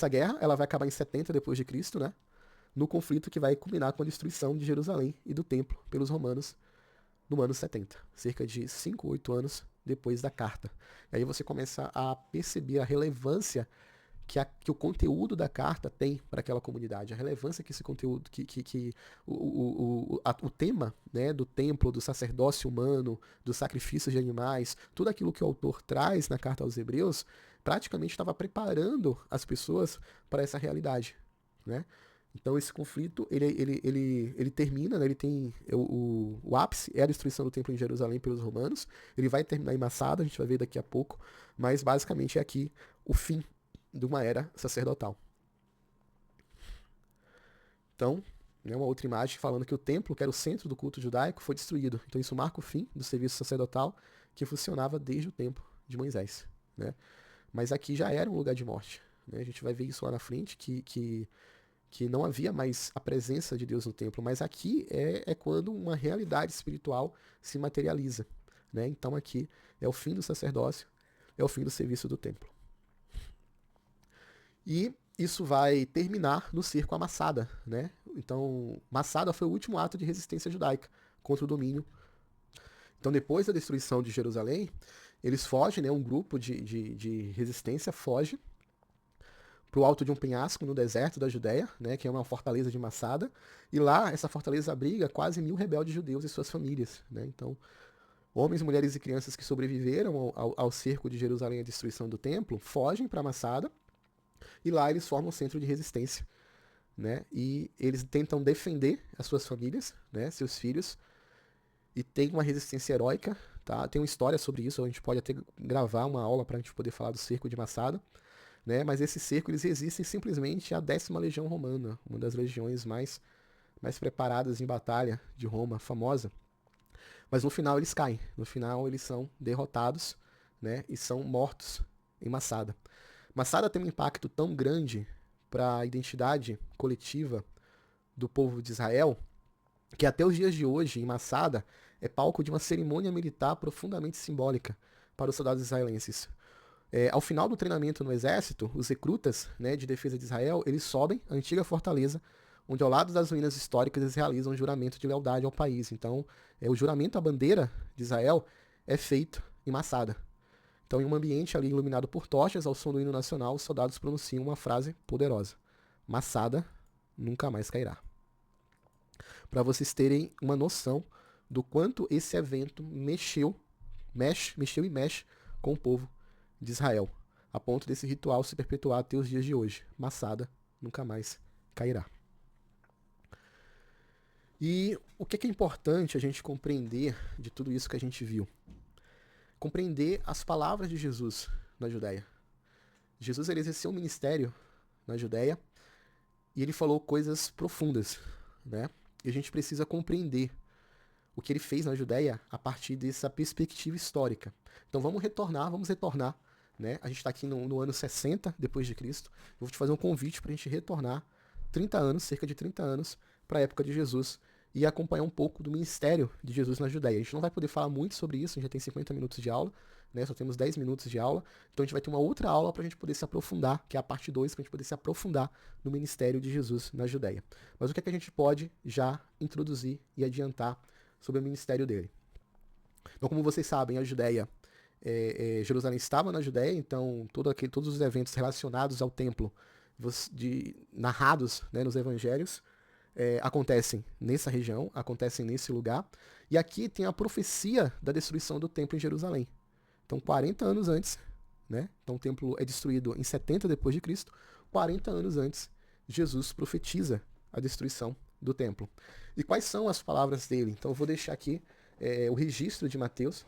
guerra ela vai acabar em 70 depois de Cristo, né, no conflito que vai culminar com a destruição de Jerusalém e do templo pelos romanos no ano 70, cerca de 5 ou 8 anos depois da carta. E aí você começa a perceber a relevância que o conteúdo da carta tem para aquela comunidade, a relevância que esse conteúdo, o tema, né, do templo, do sacerdócio humano, dos sacrifícios de animais, tudo aquilo que o autor traz na carta aos Hebreus, praticamente estava preparando as pessoas para essa realidade. Né? Então esse conflito, ele termina, né, ele tem o ápice é a destruição do templo em Jerusalém pelos romanos, ele vai terminar em Massada, a gente vai ver daqui a pouco, mas basicamente é aqui o fim de uma era sacerdotal. Então, né, uma outra imagem falando que o templo, que era o centro do culto judaico, foi destruído. Então isso marca o fim do serviço sacerdotal que funcionava desde o tempo de Moisés. Né? Mas aqui já era um lugar de morte. Né? A gente vai ver isso lá na frente, que que não havia mais a presença de Deus no templo, mas aqui é quando uma realidade espiritual se materializa, né? Então aqui é o fim do sacerdócio, é o fim do serviço do templo. E isso vai terminar no cerco a Massada, né? Então, Massada foi o último ato de resistência judaica contra o domínio. Então, depois da destruição de Jerusalém, eles fogem, né? Um grupo de resistência foge para o alto de um penhasco no deserto da Judéia, né? Que é uma fortaleza de Massada. E lá, essa fortaleza abriga quase 1.000 rebeldes judeus e suas famílias, né? Então, homens, mulheres e crianças que sobreviveram ao cerco de Jerusalém e à destruição do templo fogem para Massada. E lá eles formam um centro de resistência, né? E eles tentam defender as suas famílias, né? Seus filhos, e tem uma resistência heróica, tá? Tem uma história sobre isso, a gente pode até gravar uma aula para a gente poder falar do cerco de Massada, né? Mas esse cerco eles resistem simplesmente à 10ª Legião Romana, uma das legiões mais preparadas em batalha de Roma, famosa. Mas no final eles caem, no final eles são derrotados, né? E são mortos em Massada. Massada tem um impacto tão grande para a identidade coletiva do povo de Israel que até os dias de hoje, em Massada, é palco de uma cerimônia militar profundamente simbólica para os soldados israelenses. Ao final do treinamento no exército, os recrutas, né, de defesa de Israel, eles sobem a antiga fortaleza, onde ao lado das ruínas históricas eles realizam um juramento de lealdade ao país. Então, o juramento à bandeira de Israel é feito em Massada. Então, em um ambiente ali iluminado por tochas, ao som do hino nacional, os soldados pronunciam uma frase poderosa: Massada nunca mais cairá. Para vocês terem uma noção do quanto esse evento mexeu e mexe com o povo de Israel, a ponto desse ritual se perpetuar até os dias de hoje. Massada nunca mais cairá. E o que é importante a gente compreender de tudo isso que a gente viu? Compreender as palavras de Jesus na Judéia. Jesus ele exerceu um ministério na Judéia e ele falou coisas profundas, né? E a gente precisa compreender o que ele fez na Judéia a partir dessa perspectiva histórica. Então vamos retornar, né? A gente está aqui no ano 60 depois de Cristo. Eu vou te fazer um convite para a gente retornar 30 anos, cerca de 30 anos, para a época de Jesus e acompanhar um pouco do ministério de Jesus na Judéia. A gente não vai poder falar muito sobre isso, a gente já tem 50 minutos de aula, né? Só temos 10 minutos de aula, então a gente vai ter uma outra aula para a gente poder se aprofundar, que é a parte 2, para a gente poder se aprofundar no ministério de Jesus na Judéia. Mas o que é que a gente pode já introduzir e adiantar sobre o ministério dele? Então, como vocês sabem, a Judéia, Jerusalém estava na Judéia, então todos os eventos relacionados ao templo, narrados, né, nos evangelhos, acontecem nessa região, acontecem nesse lugar. E aqui tem a profecia da destruição do templo em Jerusalém. Então, 40 anos antes, né? Então o templo é destruído em 70 depois de Cristo. 40 anos antes, Jesus profetiza a destruição do templo. E quais são as palavras dele? Então eu vou deixar aqui o registro de Mateus,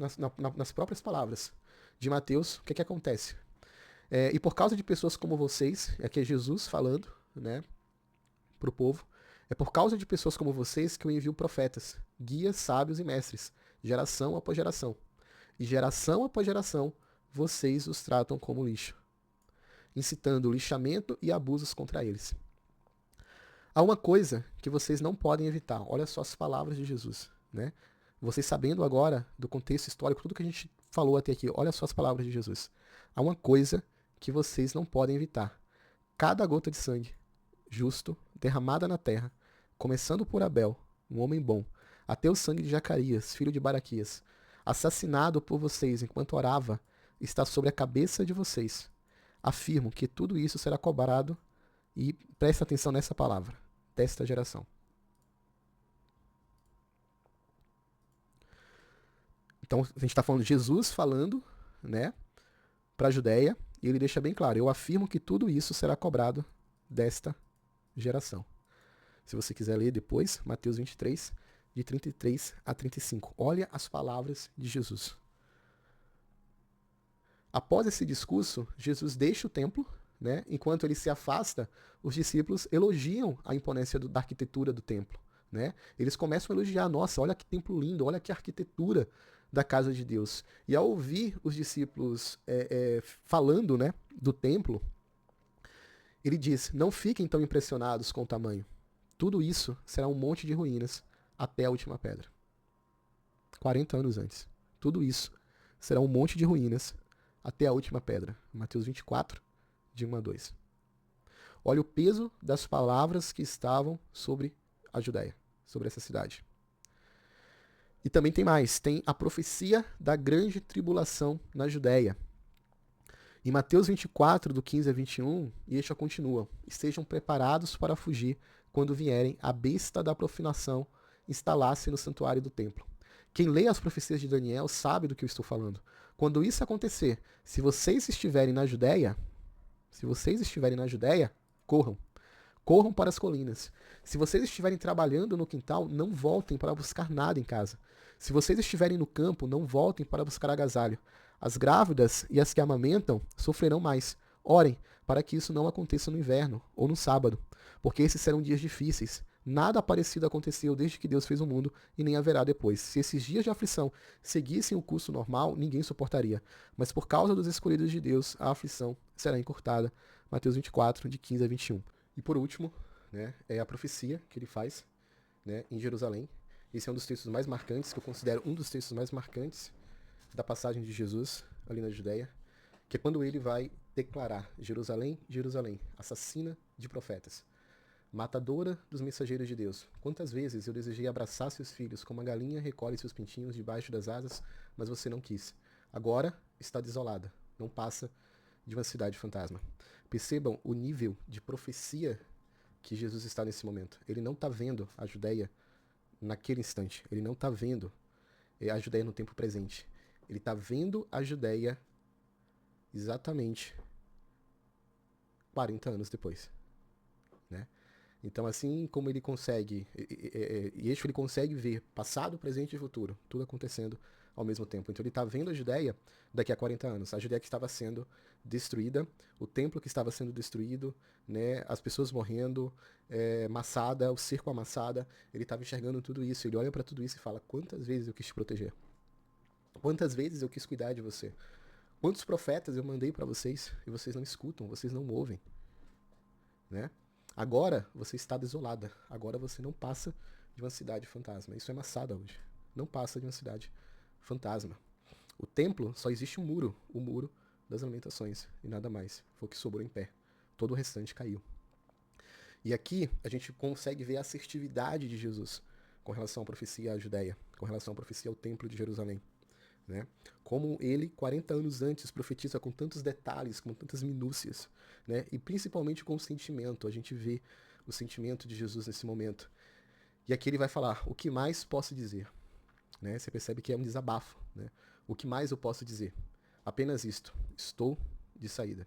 nas próprias palavras de Mateus, o que é que acontece? E por causa de pessoas como vocês, aqui é Jesus falando, né, para o povo, é por causa de pessoas como vocês que eu envio profetas, guias, sábios e mestres, geração após geração. E geração após geração, vocês os tratam como lixo, incitando lixamento e abusos contra eles. Há uma coisa que vocês não podem evitar. Olha só as palavras de Jesus, né? Vocês sabendo agora do contexto histórico, tudo que a gente falou até aqui, olha só as palavras de Jesus. Há uma coisa que vocês não podem evitar. Cada gota de sangue justo derramada na terra, começando por Abel, um homem bom, até o sangue de Zacarias, filho de Baraquias, assassinado por vocês enquanto orava, está sobre a cabeça de vocês. Afirmo que tudo isso será cobrado, e presta atenção nessa palavra, desta geração. Então, a gente está falando de Jesus falando, né, para a Judéia, e ele deixa bem claro, eu afirmo que tudo isso será cobrado desta geração. Se você quiser ler depois, Mateus 23, de 33 a 35. Olha as palavras de Jesus. Após esse discurso, Jesus deixa o templo, né? Enquanto ele se afasta, os discípulos elogiam a imponência da arquitetura do templo, né? Eles começam a elogiar, nossa, olha que templo lindo, olha que arquitetura da casa de Deus. E ao ouvir os discípulos falando, né, do templo, Ele diz, não fiquem tão impressionados com o tamanho. Tudo isso será um monte de ruínas até a última pedra. 40 anos antes. Tudo isso será um monte de ruínas até a última pedra. Mateus 24, de 1 a 2. Olha o peso das palavras que estavam sobre a Judéia, sobre essa cidade. E também tem mais, tem a profecia da grande tribulação na Judéia. Em Mateus 24, do 15 a 21, Yeshua continua, estejam preparados para fugir quando vierem a besta da profanação instalar-se no santuário do templo. Quem lê as profecias de Daniel sabe do que eu estou falando. Quando isso acontecer, se vocês estiverem na Judéia, corram. Corram para as colinas. Se vocês estiverem trabalhando no quintal, não voltem para buscar nada em casa. Se vocês estiverem no campo, não voltem para buscar agasalho. As grávidas e as que amamentam sofrerão mais. Orem para que isso não aconteça no inverno ou no sábado, porque esses serão dias difíceis. Nada parecido aconteceu desde que Deus fez o mundo e nem haverá depois. Se esses dias de aflição seguissem o curso normal, ninguém suportaria. Mas por causa dos escolhidos de Deus, a aflição será encurtada. Mateus 24, de 15 a 21. E por último, né, é a profecia que ele faz, né, em Jerusalém. Esse é um dos textos mais marcantes, que eu considero um dos textos mais marcantes da passagem de Jesus ali na Judéia, que é quando ele vai declarar: Jerusalém, Jerusalém, assassina de profetas, matadora dos mensageiros de Deus. Quantas vezes eu desejei abraçar seus filhos, como a galinha recolhe seus pintinhos debaixo das asas, mas você não quis. Agora está desolada, não passa de uma cidade fantasma. Percebam o nível de profecia que Jesus está nesse momento. Ele não está vendo a Judéia naquele instante. Ele não está vendo a Judéia no tempo presente. Ele está vendo a Judéia exatamente 40 anos depois, né? Então, assim como ele consegue, Yeshua ele consegue ver passado, presente e futuro, tudo acontecendo ao mesmo tempo. Então ele está vendo a Judéia daqui a 40 anos, a Judéia que estava sendo destruída, o templo que estava sendo destruído, né, as pessoas morrendo, Massada, o cerco amassada, ele estava enxergando tudo isso, ele olha para tudo isso e fala: quantas vezes eu quis te proteger? Quantas vezes eu quis cuidar de você? Quantos profetas eu mandei para vocês e vocês não escutam, vocês não ouvem, né? Agora você está desolada. Agora você não passa de uma cidade fantasma. Isso é Massada hoje. Não passa de uma cidade fantasma. O templo só existe um muro, o muro das lamentações, e nada mais. Foi o que sobrou em pé. Todo o restante caiu. E aqui a gente consegue ver a assertividade de Jesus com relação à profecia à Judéia, com relação à profecia ao templo de Jerusalém, né? Como ele, 40 anos antes, profetiza com tantos detalhes, com tantas minúcias, né? E principalmente com o sentimento. A gente vê o sentimento de Jesus nesse momento. E aqui ele vai falar: o que mais posso dizer? Né? Você percebe que é um desabafo, né? O que mais eu posso dizer? Apenas isto: estou de saída.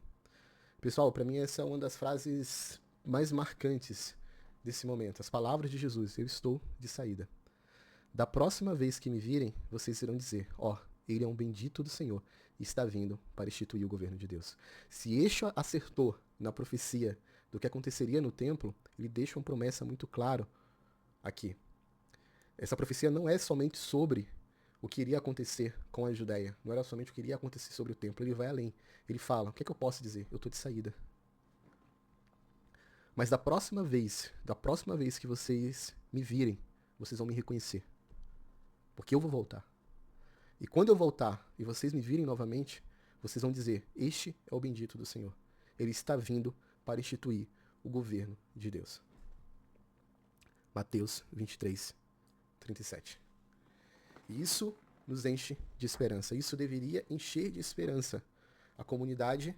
Pessoal, para mim essa é uma das frases mais marcantes desse momento. As palavras de Jesus: eu estou de saída. Da próxima vez que me virem, vocês irão dizer: ó, ele é um bendito do Senhor e está vindo para instituir o governo de Deus. Se Yeshua acertou na profecia do que aconteceria no templo, ele deixa uma promessa muito clara aqui. Essa profecia não é somente sobre o que iria acontecer com a Judéia, não era somente o que iria acontecer sobre o templo, ele vai além. Ele fala: o que é que eu posso dizer? Eu estou de saída. Mas da próxima vez que vocês me virem, vocês vão me reconhecer. Porque eu vou voltar. E quando eu voltar e vocês me virem novamente, vocês vão dizer: este é o bendito do Senhor. Ele está vindo para instituir o governo de Deus. Mateus 23, 37. E isso nos enche de esperança. Isso deveria encher de esperança a comunidade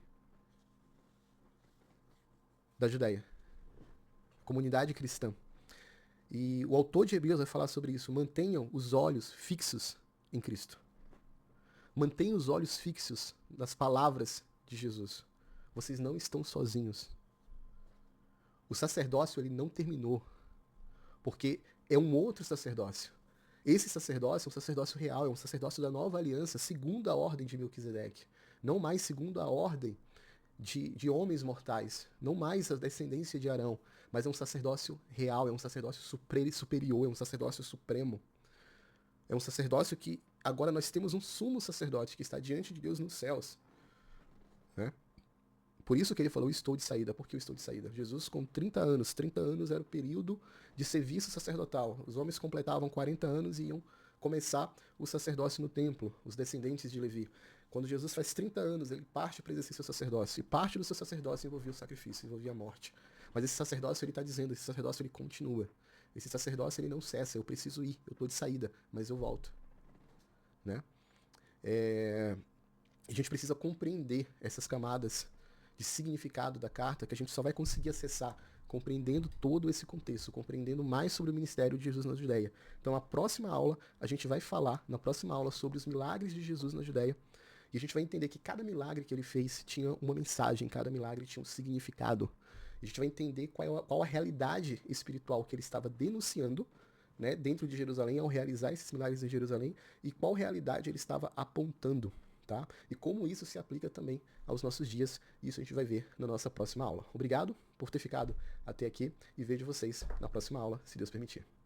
da Judéia, a comunidade cristã. E o autor de Hebreus vai falar sobre isso. Mantenham os olhos fixos em Cristo. Mantenham os olhos fixos nas palavras de Jesus. Vocês não estão sozinhos. O sacerdócio ele não terminou, porque é um outro sacerdócio. Esse sacerdócio é um sacerdócio real, é um sacerdócio da nova aliança, segundo a ordem de Melquisedeque. Não mais segundo a ordem de homens mortais, não mais a descendência de Arão, mas é um sacerdócio real, é um sacerdócio superior, é um sacerdócio supremo. É um sacerdócio que agora nós temos um sumo sacerdote que está diante de Deus nos céus, né? Por isso que ele falou, estou de saída. Por que eu estou de saída? Jesus com 30 anos era o período de serviço sacerdotal. Os homens completavam 40 anos e iam começar o sacerdócio no templo, os descendentes de Levi. Quando Jesus faz 30 anos, ele parte para exercer seu sacerdócio. E parte do seu sacerdócio envolvia o sacrifício, envolvia a morte. Mas esse sacerdócio, ele está dizendo, esse sacerdócio, ele continua. Esse sacerdócio, ele não cessa. Eu preciso ir, eu estou de saída, mas eu volto. Né? A gente precisa compreender essas camadas de significado da carta que a gente só vai conseguir acessar compreendendo todo esse contexto, compreendendo mais sobre o ministério de Jesus na Judéia. Então, a próxima aula, a gente vai falar, na próxima aula, sobre os milagres de Jesus na Judéia, e a gente vai entender que cada milagre que ele fez tinha uma mensagem, cada milagre tinha um significado. A gente vai entender qual a realidade espiritual que ele estava denunciando, né, dentro de Jerusalém, ao realizar esses milagres em Jerusalém, e qual realidade ele estava apontando. Tá? E como isso se aplica também aos nossos dias, isso a gente vai ver na nossa próxima aula. Obrigado por ter ficado até aqui e vejo vocês na próxima aula, se Deus permitir.